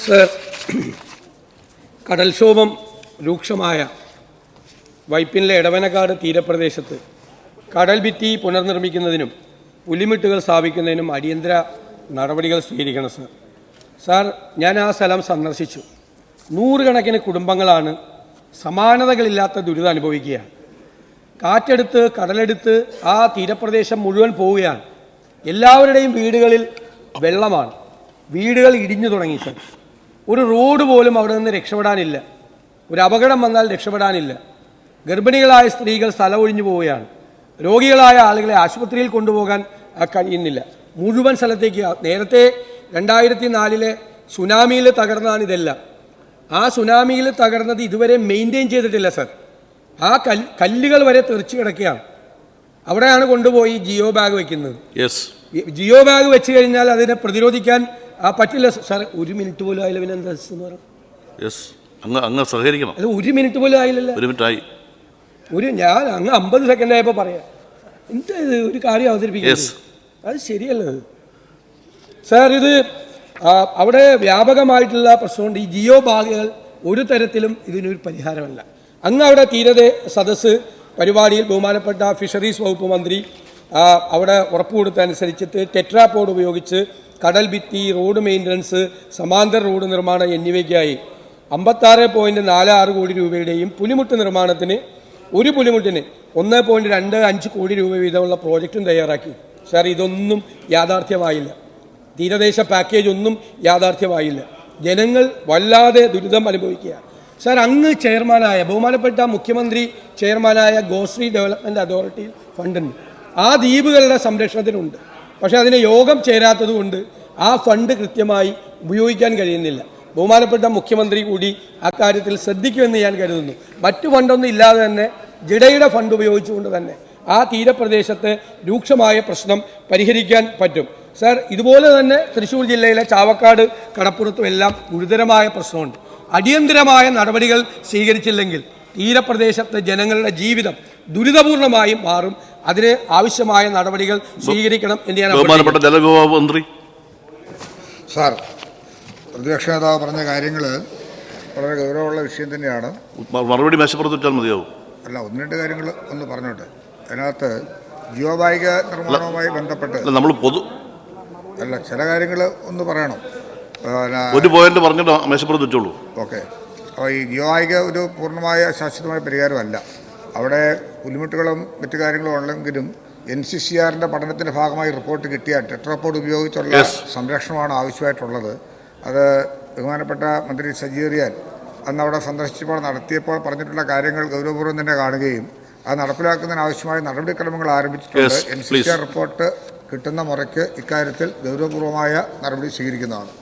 Sir, കടൽക്ഷോഭം രൂക്ഷമായ വൈപ്പിനിലെ എടവനക്കാട് തീരപ്രദേശത്ത് കടൽ ഭിത്തി പുനർനിർമ്മിക്കുന്നതിനും പുലിമുട്ടുകൾ സ്ഥാപിക്കുന്നതിനും അടിയന്തര നടപടികൾ സ്വീകരിക്കണം സർ. സാർ, ഞാൻ ആ സ്ഥലം സന്ദർശിച്ചു. നൂറുകണക്കിന് കുടുംബങ്ങളാണ് സമാനതകളില്ലാത്ത ദുരിതം അനുഭവിക്കുകയാണ്. കാറ്റെടുത്ത് കടലെടുത്ത് ആ തീരപ്രദേശം മുഴുവൻ പോവുകയാണ്. എല്ലാവരുടെയും വീടുകളിൽ വെള്ളമാണ്. വീടുകൾ ഇടിഞ്ഞു തുടങ്ങി സർ. ഒരു റോഡ് പോലും അവിടെ നിന്ന് രക്ഷപ്പെടാനില്ല. ഒരു അപകടം വന്നാൽ രക്ഷപ്പെടാനില്ല. ഗർഭിണികളായ സ്ത്രീകൾ സ്ഥലം ഒഴിഞ്ഞു പോവുകയാണ്. രോഗികളായ ആളുകളെ ആശുപത്രിയിൽ കൊണ്ടുപോകാൻ കഴിയുന്നില്ല. മുഴുവൻ സ്ഥലത്തേക്ക് നേരത്തെ 2004 സുനാമിയിൽ തകർന്നതാണ് ഇതെല്ലാം. ആ സുനാമിയിൽ തകർന്നത് ഇതുവരെ മെയിൻറ്റെയിൻ ചെയ്തിട്ടില്ല സർ. ആ കല്ലുകൾ വരെ തെറിച്ചു കിടക്കുകയാണ്. അവിടെയാണ് കൊണ്ടുപോയി ജിയോ ബാഗ് വയ്ക്കുന്നത്. ജിയോ ബാഗ് വെച്ച് കഴിഞ്ഞാൽ അതിനെ പ്രതിരോധിക്കാൻ പറ്റില്ല സാർ. 1 മിനിറ്റ് പോലും ആയില്ല. പിന്നെ എന്താ സഹകരിക്കണം. അല്ല, 1 മിനിറ്റ് പോലും ആയില്ലല്ലോ. ഞാൻ അങ്ങ് 50 സെക്കൻഡ് ആയപ്പോൾ പറയാം. എന്താ ഇത് ഒരു കാര്യം അവതരിപ്പിക്കുന്നത്? അത് ശരിയല്ലത് സാർ. ഇത് അവിടെ വ്യാപകമായിട്ടുള്ള പ്രശ്നമുണ്ട്. ഈ ജിയോ ബാഗുകൾ ഒരു തരത്തിലും ഇതിനൊരു പരിഹാരമല്ല. അങ്ങ് അവിടെ തീരത്തെ സദസ്സ് പരിപാടിയിൽ ബഹുമാനപ്പെട്ട ഫിഷറീസ് വകുപ്പ് മന്ത്രി അവിടെ ഉറപ്പുകൊടുത്തനുസരിച്ചിട്ട് ടെട്രാപോഡ് ഉപയോഗിച്ച് കടൽ ഭിത്തി, റോഡ് മെയിൻ്റനൻസ്, സമാന്തര റോഡ് നിർമ്മാണം എന്നിവയ്ക്കായി 56.46 കോടി രൂപയുടെയും പുലിമുട്ട് നിർമ്മാണത്തിന് ഒരു പുലിമുട്ടിന് 1.25 കോടി രൂപ വീതമുള്ള പ്രോജക്റ്റും തയ്യാറാക്കി. സാർ, ഇതൊന്നും യാഥാർത്ഥ്യമായില്ല. തീരദേശ പാക്കേജ് ഒന്നും യാഥാർത്ഥ്യമായില്ല. ജനങ്ങൾ വല്ലാതെ ദുരിതം അനുഭവിക്കുക. സാർ, അങ്ങ് ചെയർമാനായ ബഹുമാനപ്പെട്ട മുഖ്യമന്ത്രി ചെയർമാനായ ഗോശ്രീ ഡെവലപ്മെൻറ്റ് അതോറിറ്റി ഫണ്ടുണ്ട്. ആ ദ്വീപുകളുടെ സംരക്ഷണത്തിനുണ്ട്. പക്ഷേ അതിന് യോഗം ചേരാത്തത് കൊണ്ട് ആ ഫണ്ട് കൃത്യമായി ഉപയോഗിക്കാൻ കഴിയുന്നില്ല. ബഹുമാനപ്പെട്ട മുഖ്യമന്ത്രി കൂടി അക്കാര്യത്തിൽ ശ്രദ്ധിക്കുമെന്ന് ഞാൻ കരുതുന്നു. മറ്റു ഫണ്ടൊന്നും ഇല്ലാതെ തന്നെ ജിഡയുടെ ഫണ്ട് ഉപയോഗിച്ചുകൊണ്ട് തന്നെ ആ തീരപ്രദേശത്തെ രൂക്ഷമായ പ്രശ്നം പരിഹരിക്കാൻ പറ്റും. സാർ, ഇതുപോലെ തന്നെ തൃശ്ശൂർ ജില്ലയിലെ ചാവക്കാട്, കടപ്പുറത്തും എല്ലാം ഗുരുതരമായ പ്രശ്നമുണ്ട്. അടിയന്തരമായ നടപടികൾ സ്വീകരിച്ചില്ലെങ്കിൽ തീരപ്രദേശത്തെ ജനങ്ങളുടെ ജീവിതം ദുരിതപൂർണമായി മാറും. അതിന് ആവശ്യമായ നടപടികൾ സ്വീകരിക്കണം എന്ന് ഞാൻ മന്ത്രി. സാർ, പ്രതിപക്ഷ നേതാവ് പറഞ്ഞ കാര്യങ്ങൾ വളരെ ഗൗരവമുള്ള വിഷയം തന്നെയാണ്. മറുപടി മേശപ്പുറത്തിട്ടാൽ മതിയാവും. അല്ല, 1-2 കാര്യങ്ങൾ ഒന്ന് പറഞ്ഞോട്ടെ. അതിനകത്ത് ജിയോബായിക നിർമ്മാണവുമായി ബന്ധപ്പെട്ട് നമ്മൾ അല്ല, ചില കാര്യങ്ങൾ ഒന്ന് പറയണം. ഒരു പോയിന്റ് പറഞ്ഞിട്ട് മേശപ്പുറത്ത് വെച്ചോളൂ. ഓക്കെ. അപ്പോൾ ഈ ജിയോബായിക ഒരു പൂർണ്ണമായ ശാശ്വതമായ പരിഹാരമല്ല. അവിടെ പുലിമുട്ടുകളും മറ്റു കാര്യങ്ങളും ഉണ്ടെങ്കിലും NCCRൻ്റെ പഠനത്തിൻ്റെ ഭാഗമായി റിപ്പോർട്ട് കിട്ടിയ ടെട്രാപോഡ് ഉപയോഗിച്ചുള്ള സംരക്ഷണമാണ് ആവശ്യമായിട്ടുള്ളത്. അത് ബഹുമാനപ്പെട്ട മന്ത്രി സജീറിയാൻ അന്ന് അവിടെ സന്ദർശിച്ചപ്പോൾ നടത്തിയപ്പോൾ പറഞ്ഞിട്ടുള്ള കാര്യങ്ങൾ ഗൗരവപൂർവ്വം തന്നെ കാണുകയും അത് നടപ്പിലാക്കുന്നതിന് ആവശ്യമായ നടപടിക്രമങ്ങൾ ആരംഭിച്ചിട്ടുണ്ട്. NCCR റിപ്പോർട്ട് കിട്ടുന്ന മുറയ്ക്ക് ഇക്കാര്യത്തിൽ ഗൗരവപൂർവമായ നടപടി സ്വീകരിക്കുന്നതാണ്.